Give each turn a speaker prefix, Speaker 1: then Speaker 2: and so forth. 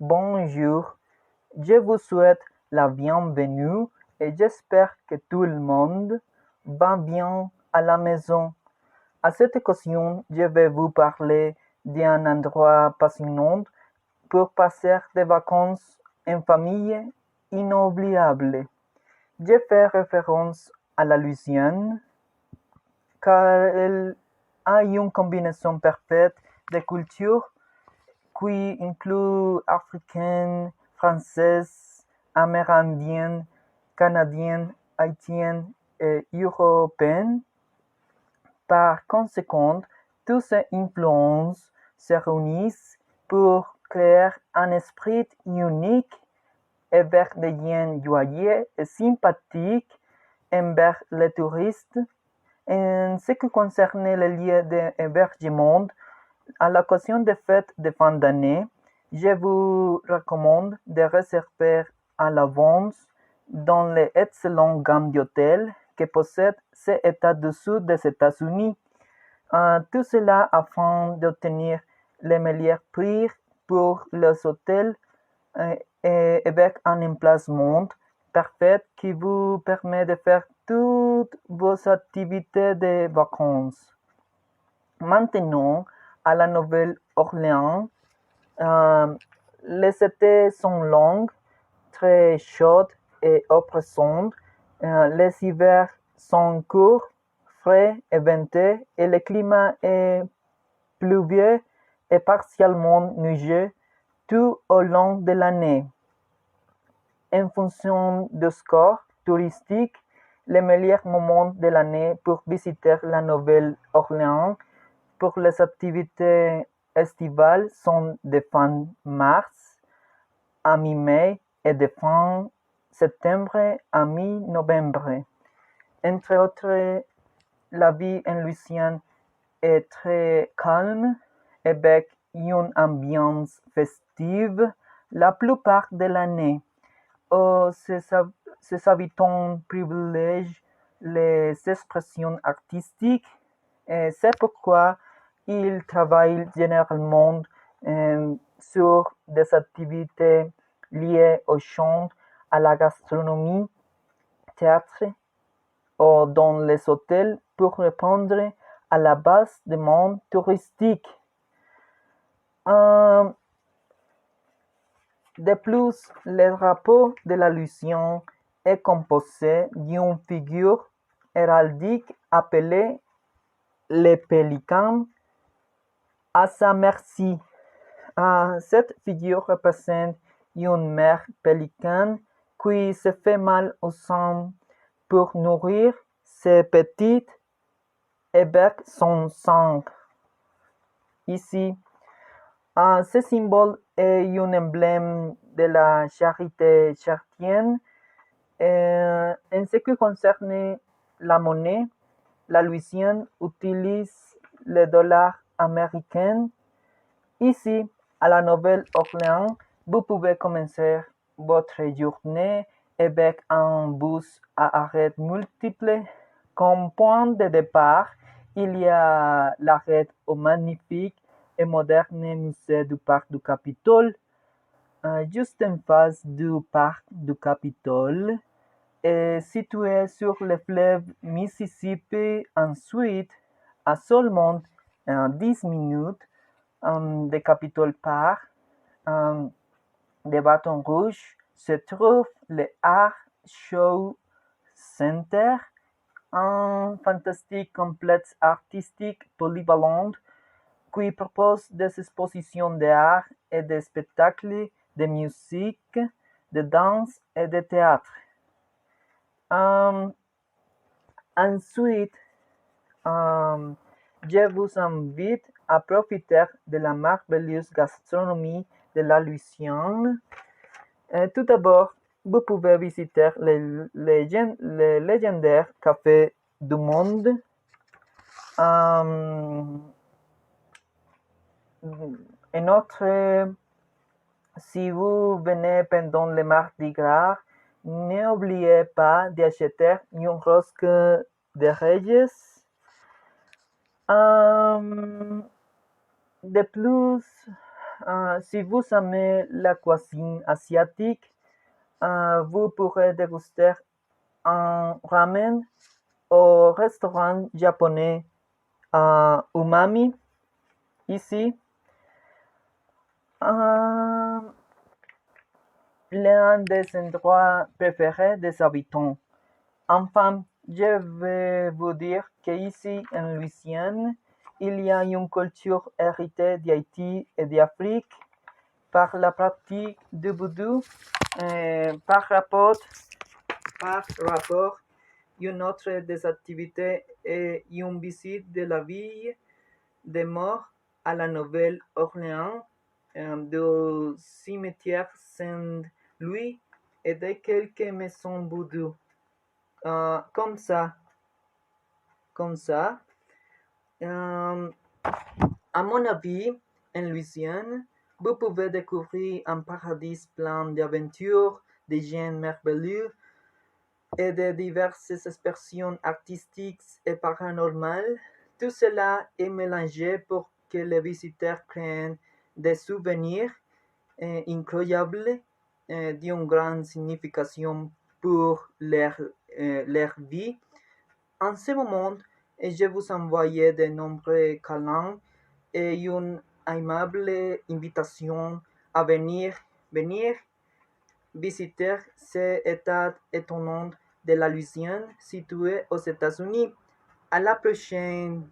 Speaker 1: Bonjour, je vous souhaite la bienvenue et j'espère que tout le monde va bien à la maison. À cette occasion, je vais vous parler d'un endroit passionnant pour passer des vacances en famille inoubliables. Je fais référence à la Louisiane car elle a une combinaison parfaite de cultures qui inclut africaine, française, amérindienne, canadienne, haïtienne et européenne. Par conséquent, toutes ces influences se réunissent pour créer un esprit unique avec des liens joyeux et sympathiques envers les touristes. En ce qui concerne les lieux d'hébergement, à l'occasion des fêtes de fin d'année, je vous recommande de réserver à l'avance dans les excellentes gammes d'hôtels que possèdent ces États du Sud des États-Unis. Tout cela afin d'obtenir les meilleurs prix pour les hôtels et avec un emplacement parfait qui vous permet de faire toutes vos activités de vacances. Maintenant, à la Nouvelle-Orléans, euh, les étés sont longs, très chauds et oppressants. Les hivers sont courts, frais et ventés, et le climat est pluvieux et partiellement neigeux tout au long de l'année. En fonction du score touristique, les meilleurs moments de l'année pour visiter la Nouvelle-Orléans pour les activités estivales sont de fin mars à mi-mai et de fin septembre à mi-novembre. Entre autres, la vie en Louisiane est très calme avec une ambiance festive la plupart de l'année. Ses habitants privilégient les expressions artistiques et c'est pourquoi ils travaillent généralement sur des activités liées au chant, à la gastronomie, théâtre ou dans les hôtels pour répondre à la base demande touristique. Euh, De plus, le drapeau de la Louisiane est composé d'une figure héraldique appelée le pélican à sa merci. Cette figure représente une mère pélican qui se fait mal au sein pour nourrir ses petites avec son sang. Ici, ce symbole est un emblème de la charité chrétienne. En ce qui concerne la monnaie, la Louisiane utilise le dollar américain. Ici, à la Nouvelle-Orléans, vous pouvez commencer votre journée avec un bus à arrêts multiples. Comme point de départ, il y a l'arrêt au magnifique et moderne musée du Parc du Capitole. Juste en face du Parc du Capitole, est situé sur le fleuve Mississippi. Ensuite, à seulement 10 minutes de Capitol Park, de Baton Rouge, se trouve le Art Show Center, un fantastique complexe artistique polyvalent qui propose des expositions d'art et des spectacles de musique, de danse et de théâtre. Ensuite, je vous invite à profiter de la merveilleuse gastronomie de la Louisiane. Tout d'abord, vous pouvez visiter le légendaire Café du Monde. En outre, si vous venez pendant le Mardi Gras, n'oubliez pas d'acheter une rosque de Reyes. De plus, Si vous aimez la cuisine asiatique, vous pourrez déguster un ramen au restaurant japonais Umami ici. Euh, L'un des endroits préférés des habitants. Enfin, je vais vous dire qu'ici en Louisiane, il y a une culture héritée d'Haïti et d'Afrique par la pratique du vaudou. Par rapport, une autre des activités est une visite de la ville des morts à la Nouvelle-Orléans, du cimetière Saint-Louis et de quelques maisons vaudou. Comme ça, comme ça. Euh, à mon avis, en Louisiane, vous pouvez découvrir un paradis plein d'aventures, de gens merveilleux et de diverses expressions artistiques et paranormales. Tout cela est mélangé pour que les visiteurs prennent des souvenirs incroyables d'une grande signification pour leur vie. En ce moment, je vous envoie de nombreux câlins et une aimable invitation à venir visiter cet état étonnant de la Louisiane situé aux États-Unis. À la prochaine!